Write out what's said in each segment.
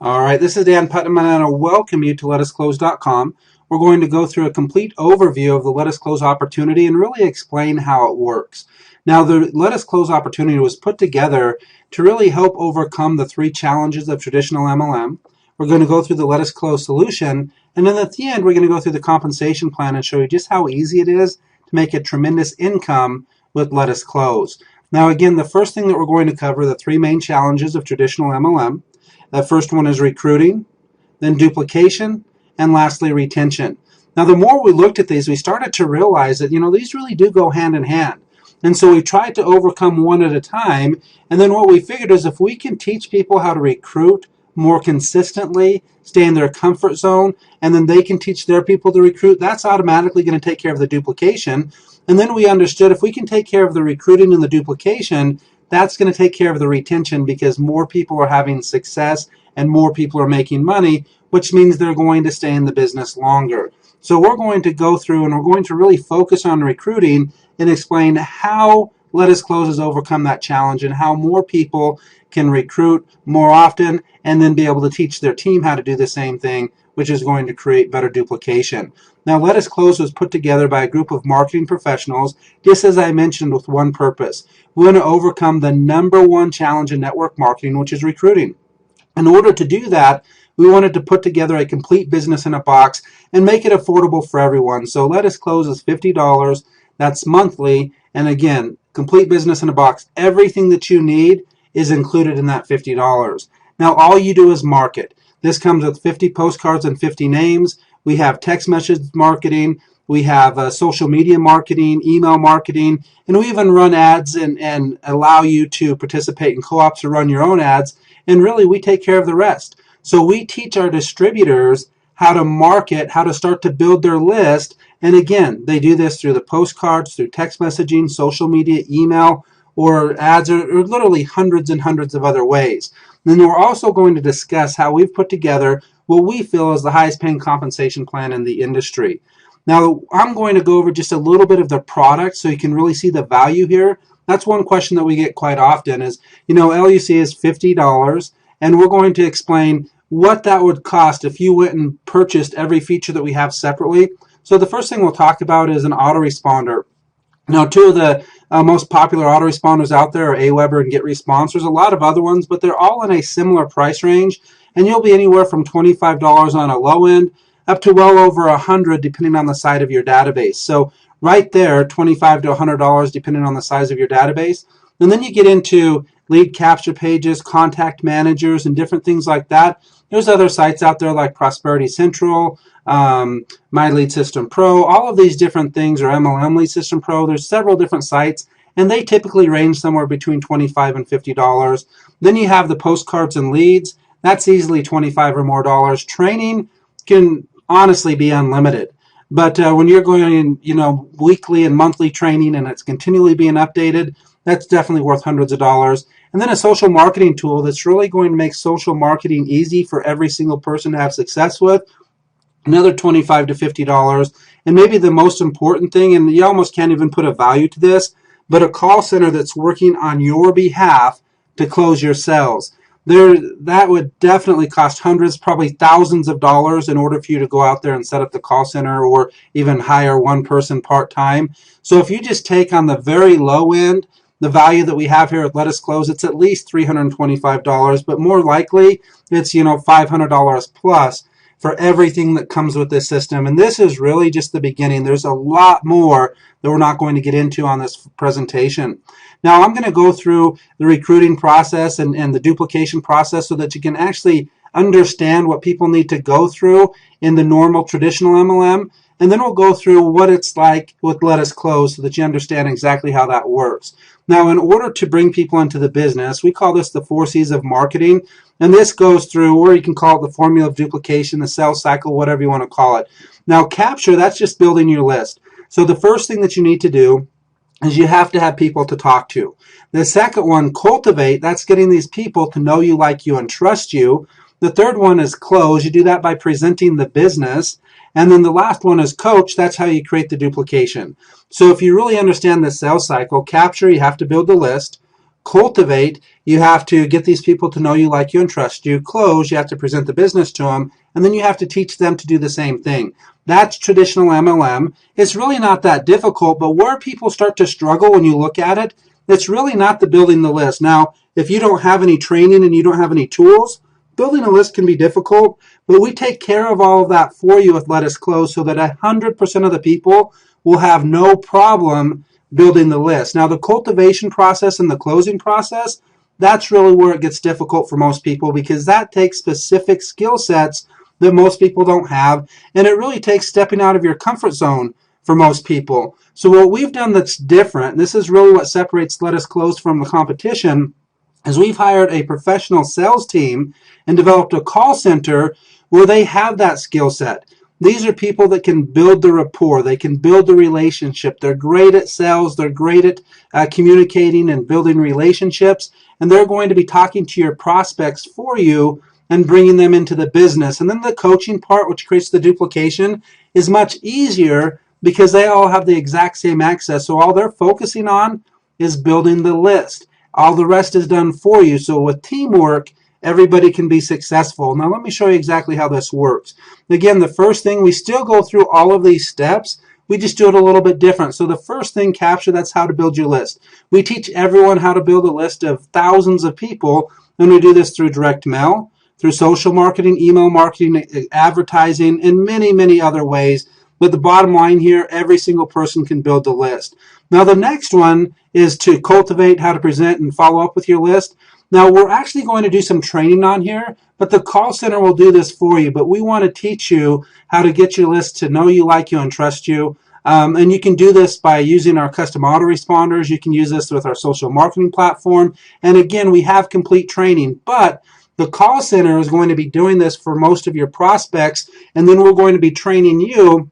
All right, this is Dan Putnam, and I want to welcome you to LetUsClose.com. We're going to go through a complete overview of the Let Us Close opportunity and really explain how it works. Now, the Let Us Close opportunity was put together to really help overcome the three challenges of traditional MLM. We're going to go through the Let Us Close solution, and then at the end, we're going to go through the compensation plan and show you just how easy it is to make a tremendous income with Let Us Close. Now, again, the first thing that we're going to cover are the three main challenges of traditional MLM. The first one is recruiting, then duplication, and lastly retention. Now the more we looked at these, we started to realize that these really do go hand in hand. And so we tried to overcome one at a time, and then what we figured is if we can teach people how to recruit more consistently, stay in their comfort zone, and then they can teach their people to recruit, that's automatically going to take care of the duplication. And then we understood if we can take care of the recruiting and the duplication, that's going to take care of the retention because more people are having success and more people are making money, which means they're going to stay in the business longer. So we're going to go through and we're going to really focus on recruiting and explain how Let Us Close has overcome that challenge and how more people can recruit more often and then be able to teach their team how to do the same thing, which is going to create better duplication. Now, Let Us Close was put together by a group of marketing professionals, just as I mentioned, with one purpose. We want to overcome the number one challenge in network marketing, which is recruiting. In order to do that, we wanted to put together a complete business in a box and make it affordable for everyone. So Let Us Close is $50. That's monthly. And again, complete business in a box. Everything that you need is included in that $50. Now, all you do is market. This comes with 50 postcards and 50 names. We have text message marketing. We have social media marketing, email marketing, and we even run ads and allow you to participate in co-ops or run your own ads. And really, we take care of the rest. So we teach our distributors how to market, how to start to build their list. And again, they do this through the postcards, through text messaging, social media, email, or ads, or literally hundreds and hundreds of other ways. And then we're also going to discuss how we've put together what we feel is the highest paying compensation plan in the industry. Now, I'm going to go over just a little bit of the product so you can really see the value here. That's one question that we get quite often is, LUC is $50, and we're going to explain what that would cost if you went and purchased every feature that we have separately. So the first thing we'll talk about is an autoresponder. Now, two of the most popular autoresponders out there are Aweber and GetResponse. There's a lot of other ones, but they're all in a similar price range, and you'll be anywhere from $25 on a low end up to well over $100 depending on the size of your database. So right there, $25 to $100 depending on the size of your database. And then you get into lead capture pages, contact managers, and different things like that. There's other sites out there like Prosperity Central, My Lead System Pro, all of these different things, or MLM Lead System Pro. There's several different sites, and they typically range somewhere between $25 and $50. Then you have the postcards and leads. That's easily $25 or more dollars. Training can honestly be unlimited. But when you're going, weekly and monthly training and it's continually being updated, that's definitely worth hundreds of dollars. And then a social marketing tool that's really going to make social marketing easy for every single person to have success with, another $25 to $50. And maybe the most important thing, and you almost can't even put a value to this, but a call center that's working on your behalf to close your sales. That would definitely cost hundreds, probably thousands of dollars in order for you to go out there and set up the call center or even hire one person part-time. So if you just take on the very low end, the value that we have here at Let Us Close, it's at least $325, but more likely it's $500 plus for everything that comes with this system. And this is really just the beginning. There's a lot more that we're not going to get into on this presentation. Now, I'm going to go through the recruiting process and the duplication process so that you can actually understand what people need to go through in the normal traditional MLM. And then we'll go through what it's like with Let Us Close so that you understand exactly how that works. Now, in order to bring people into the business, we call this the 4 C's of marketing. And this goes through, or you can call it the formula of duplication, the sales cycle, whatever you want to call it. Now, capture, that's just building your list. So the first thing that you need to do is you have to have people to talk to. The second one, cultivate, that's getting these people to know you, like you, and trust you. The third one is close. You do that by presenting the business. And then the last one is coach. That's how you create the duplication. So if you really understand the sales cycle, capture, you have to build the list. Cultivate, you have to get these people to know you, like you, and trust you. Close, you have to present the business to them, and then you have to teach them to do the same thing. That's traditional MLM. It's really not that difficult, but where people start to struggle when you look at it, it's really not the building the list. Now, if you don't have any training and you don't have any tools, building a list can be difficult, but we take care of all of that for you with Let Us Close so that 100% of the people will have no problem building the list. Now, the cultivation process and the closing process, that's really where it gets difficult for most people, because that takes specific skill sets that most people don't have, and it really takes stepping out of your comfort zone for most people. So what we've done that's different, and this is really what separates Let Us Close from the competition, is we've hired a professional sales team and developed a call center where they have that skill set. These are people that can build the rapport. They can build the relationship. They're great at sales. They're great at communicating and building relationships. And they're going to be talking to your prospects for you and bringing them into the business. And then the coaching part, which creates the duplication, is much easier because they all have the exact same access. So all they're focusing on is building the list. All the rest is done for you. So with teamwork, everybody can be successful. Now let me show you exactly how this works. Again, the first thing, we still go through all of these steps. We just do it a little bit different. So the first thing, capture, that's how to build your list. We teach everyone how to build a list of thousands of people, and we do this through direct mail, through social marketing, email marketing, advertising, and many, many other ways. But the bottom line here, every single person can build the list. Now the next one is to cultivate, how to present and follow up with your list. Now we're actually going to do some training on here, but the call center will do this for you. But we want to teach you how to get your list to know you, like you, and trust you. And you can do this by using our custom autoresponders. You can use this with our social marketing platform. And again, we have complete training, but the call center is going to be doing this for most of your prospects, and then we're going to be training you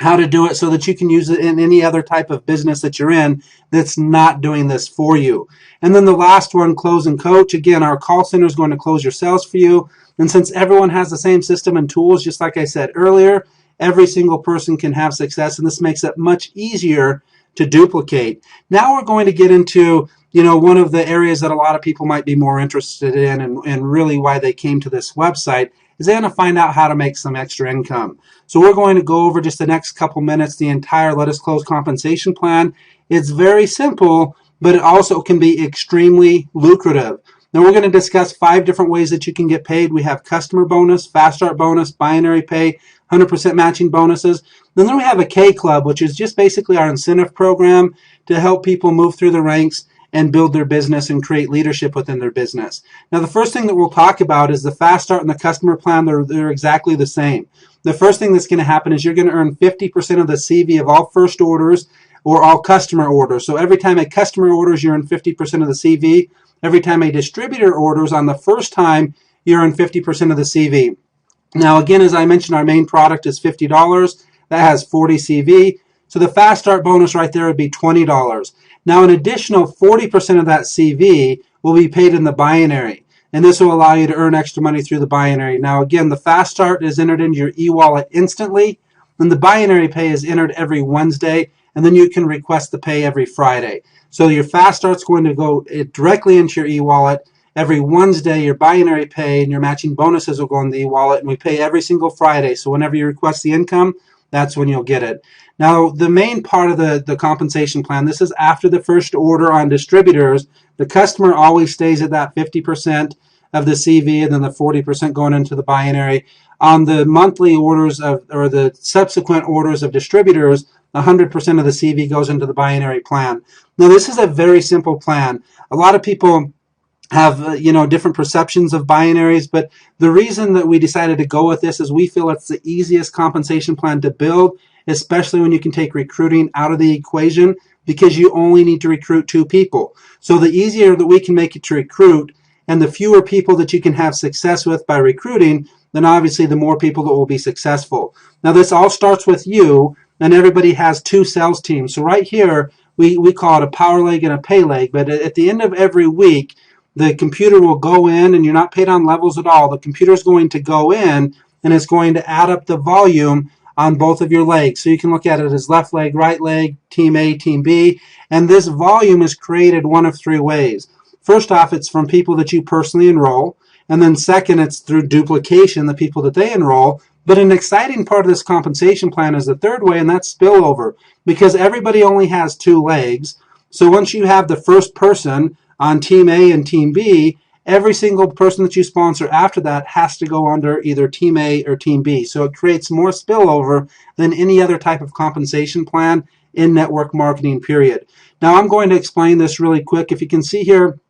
how to do it so that you can use it in any other type of business that you're in that's not doing this for you. And then the last one, close and coach. Again, our call center is going to close your sales for you. And since everyone has the same system and tools, just like I said earlier, every single person can have success, and this makes it much easier to duplicate. Now we're going to get into, one of the areas that a lot of people might be more interested in, and really why they came to this website, is they're going to find out how to make some extra income. So we're going to go over just the next couple minutes the entire Let Us Close compensation plan. It's very simple, but it also can be extremely lucrative. Now we're going to discuss 5 different ways that you can get paid. We have customer bonus, fast start bonus, binary pay, 100% matching bonuses. Then we have a K Club, which is just basically our incentive program to help people move through the ranks and build their business and create leadership within their business. Now, the first thing that we'll talk about is the fast start and the customer plan. They're exactly the same. The first thing that's going to happen is you're going to earn 50% of the CV of all first orders or all customer orders. So every time a customer orders, you earn 50% of the CV. Every time a distributor orders on the first time, you earn 50% of the CV. Now, again, as I mentioned, our main product is $50. That has 40 CV. So the fast start bonus right there would be $20. Now, an additional 40% of that CV will be paid in the binary, and this will allow you to earn extra money through the binary. Now, again, the fast start is entered into your e-wallet instantly, and the binary pay is entered every Wednesday, and then you can request the pay every Friday. So your fast start's going to go directly into your e-wallet. Every Wednesday, your binary pay and your matching bonuses will go in the e-wallet, and we pay every single Friday. So whenever you request the income, that's when you'll get it. Now, the main part of the compensation plan, this is after the first order on distributors. The customer always stays at that 50% of the CV, and then the 40% going into the binary. On the monthly orders or the subsequent orders of distributors, 100% of the CV goes into the binary plan. Now, this is a very simple plan. A lot of people have different perceptions of binaries, but the reason that we decided to go with this is we feel it's the easiest compensation plan to build, especially when you can take recruiting out of the equation, because you only need to recruit 2 people. So the easier that we can make it to recruit, and the fewer people that you can have success with by recruiting, then obviously the more people that will be successful. Now this all starts with you, and everybody has 2 sales teams. So right here, we call it a power leg and a pay leg, but at the end of every week, the computer will go in, and you're not paid on levels at all. The computer is going to go in, and it's going to add up the volume on both of your legs. So you can look at it as left leg, right leg, team A, team B. And this volume is created one of 3 ways. First off, it's from people that you personally enroll. And then second, it's through duplication, the people that they enroll. But an exciting part of this compensation plan is the third way, and that's spillover, because everybody only has 2 legs. So once you have the first person on Team A and Team B, every single person that you sponsor after that has to go under either Team A or Team B. So it creates more spillover than any other type of compensation plan in network marketing, period. Now I'm going to explain this really quick. If you can see here,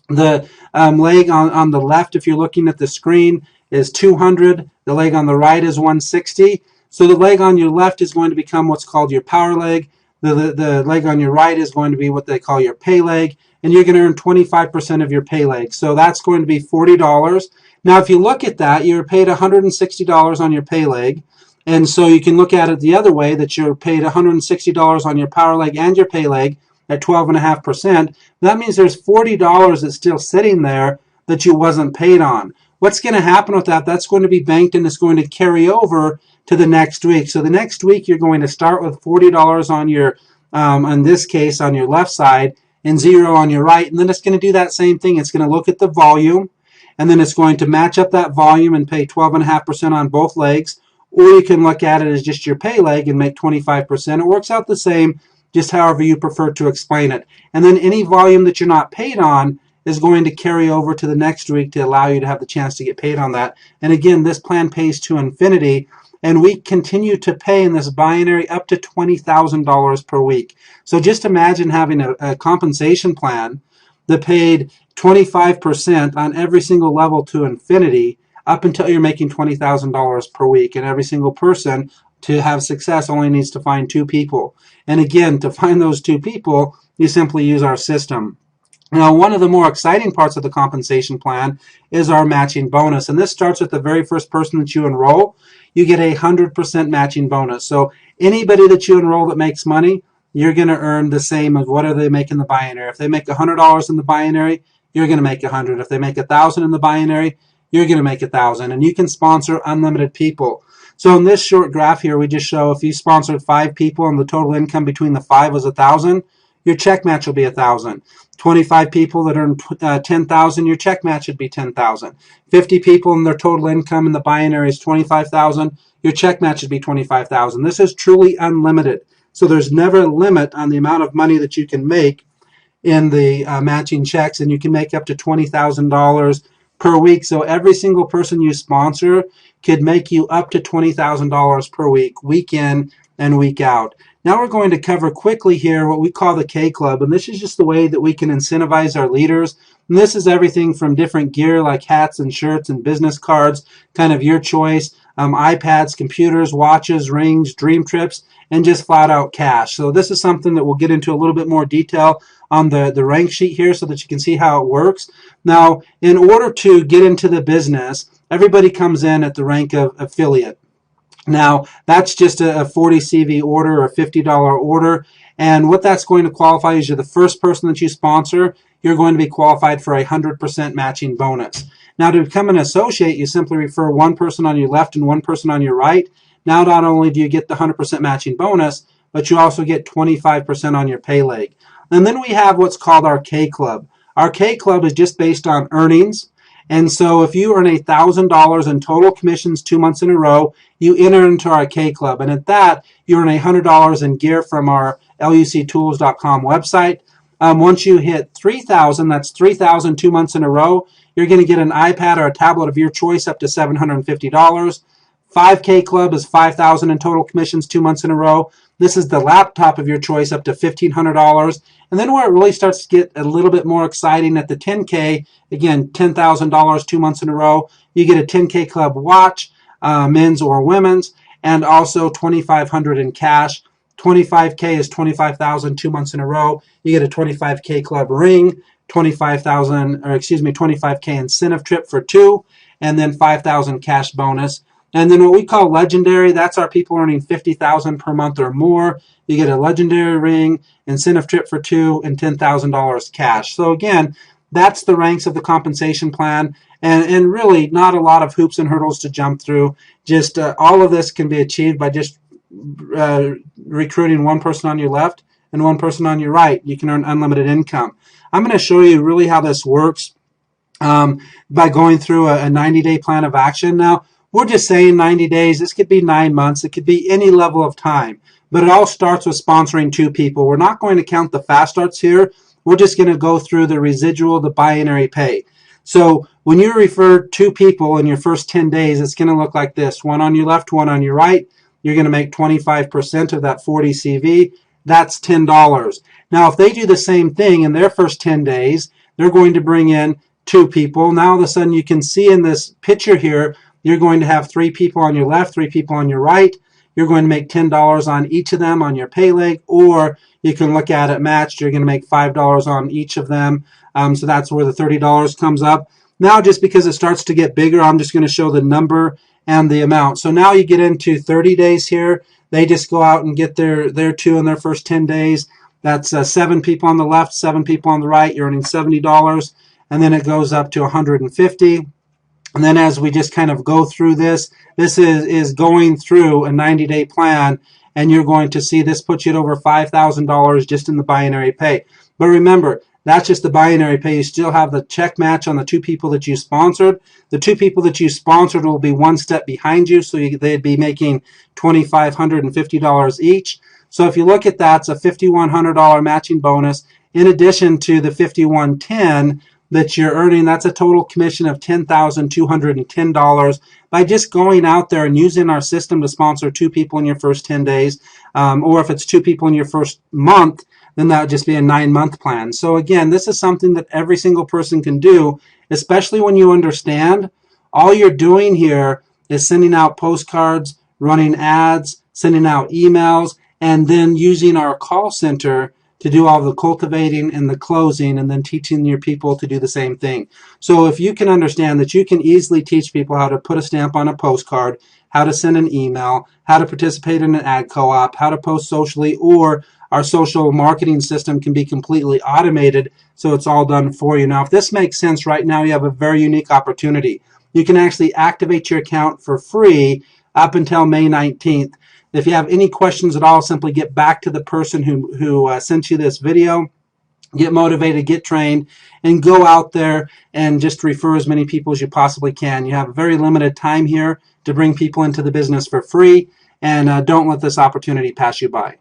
the leg on the left, if you're looking at the screen, is 200. The leg on the right is 160. So the leg on your left is going to become what's called your power leg. The leg on your right is going to be what they call your pay leg. And you're going to earn 25% of your pay leg. So that's going to be $40. Now, if you look at that, you're paid $160 on your pay leg. And so you can look at it the other way, that you're paid $160 on your power leg and your pay leg at 12.5%. That means there's $40 that's still sitting there that you wasn't paid on. What's going to happen with that? That's going to be banked and it's going to carry over to the next week. So the next week you're going to start with $40 on your, in this case, on your left side, and 0 on your right. And then it's going to do that same thing. It's going to look at the volume, and then it's going to match up that volume and pay 12.5% on both legs. Or you can look at it as just your pay leg and make 25%. It works out the same, just however you prefer to explain it. And then any volume that you're not paid on is going to carry over to the next week to allow you to have the chance to get paid on that. And again, this plan pays to infinity, and we continue to pay in this binary up to $20,000 per week. So just imagine having a compensation plan that paid 25% on every single level to infinity up until you're making $20,000 per week. And every single person, to have success, only needs to find 2 people. And again, to find those 2 people, you simply use our system. Now, one of the more exciting parts of the compensation plan is our matching bonus. And this starts with the very first person that you enroll. You get a 100% matching bonus. So anybody that you enroll that makes money, you're going to earn the same as what do they make in the binary. If they make $100 in the binary, you're going to make $100. If they make $1,000 in the binary, you're going to make $1,000. And you can sponsor unlimited people. So in this short graph here, we just show if you sponsored 5 people and the total income between the 5 was $1,000, your check match will be $1,000. 25 people that earn $10,000, your check match would be $10,000. 50 people and their total income in the binary is $25,000, your check match would be $25,000. This is truly unlimited. So there's never a limit on the amount of money that you can make in the matching checks, and you can make up to $20,000 per week. So every single person you sponsor could make you up to $20,000 per week, week in and week out. Now we're going to cover quickly here what we call the K Club, and this is just the way that we can incentivize our leaders. And this is everything from different gear like hats and shirts and business cards, kind of your choice, iPads, computers, watches, rings, dream trips, and just flat out cash. So this is something that we'll get into a little bit more detail on the rank sheet here so that you can see how it works. Now, in order to get into the business, everybody comes in at the rank of affiliate. Now, that's just a 40 CV order or a $50 order. And what that's going to qualify is you're the first person that you sponsor, you're going to be qualified for a 100% matching bonus. Now, to become an associate, you simply refer 1 person on your left and 1 person on your right. Now, not only do you get the 100% matching bonus, but you also get 25% on your pay leg. And then we have what's called our K Club. Our K Club is just based on earnings. And so if you earn $1,000 in total commissions 2 months in a row, you enter into our K Club. And at that, you earn $100 in gear from our LUCtools.com website. Once you hit 3,000, that's 3,000 2 months in a row, you're going to get an iPad or a tablet of your choice up to $750. 5K Club is 5,000 in total commissions 2 months in a row. This is the laptop of your choice up to $1,500. And then where it really starts to get a little bit more exciting at the 10K, again, $10,000 2 months in a row. You get a 10K Club watch, men's or women's, and also $2,500 in cash. 25K is 25,000 2 months in a row. You get a 25K Club ring, 25K incentive trip for 2, and then 5,000 cash bonus. And then what we call legendary, that's our people earning $50,000 per month or more. You get a legendary ring, incentive trip for 2, and $10,000 cash. So again, that's the ranks of the compensation plan, and really not a lot of hoops and hurdles to jump through. Just all of this can be achieved by just recruiting 1 person on your left and one person on your right. You can earn unlimited income. I'm going to show you really how this works by going through a 90-day plan of action. Now, we're just saying 90 days. This could be 9 months. It could be any level of time. But it all starts with sponsoring 2 people. We're not going to count the fast starts here. We're just going to go through the residual, the binary pay. So when you refer 2 people in your first 10 days, it's going to look like this. One on your left, one on your right. You're going to make 25% of that 40 CV. That's $10. Now, if they do the same thing in their first 10 days, they're going to bring in 2 people. Now, all of a sudden, you can see in this picture here, you're going to have 3 people on your left, 3 people on your right. You're going to make $10 on each of them on your pay leg, or you can look at it matched. You're going to make $5 on each of them. So that's where the $30 comes up. Now, just because it starts to get bigger, I'm just going to show the number and the amount. So now you get into 30 days here. They just go out and get their 2 in their first 10 days. That's 7 people on the left, 7 people on the right. You're earning $70. And then it goes up to 150. And then as we just kind of go through this is going through a 90-day plan, and you're going to see this puts you at over $5,000 just in the binary pay. But remember, that's just the binary pay. You still have the check match on the 2 people that you sponsored. The 2 people that you sponsored will be one step behind you, so they'd be making $2,550 each. So if you look at that, it's a $5,100 matching bonus in addition to the $5,110 that you're earning. That's a total commission of $10,210 by just going out there and using our system to sponsor 2 people in your first 10 days. Or if it's 2 people in your first month, then that would just be a 9-month plan. So again, this is something that every single person can do, especially when you understand all you're doing here is sending out postcards, running ads, sending out emails, and then using our call center to do all the cultivating and the closing, and then teaching your people to do the same thing. So if you can understand that you can easily teach people how to put a stamp on a postcard, how to send an email, how to participate in an ad co-op, how to post socially, or our social marketing system can be completely automated, so it's all done for you. Now, if this makes sense right now, you have a very unique opportunity. You can actually activate your account for free up until May 19th. If you have any questions at all, simply get back to the person who sent you this video. Get motivated, get trained, and go out there and just refer as many people as you possibly can. You have a very limited time here to bring people into the business for free, and don't let this opportunity pass you by.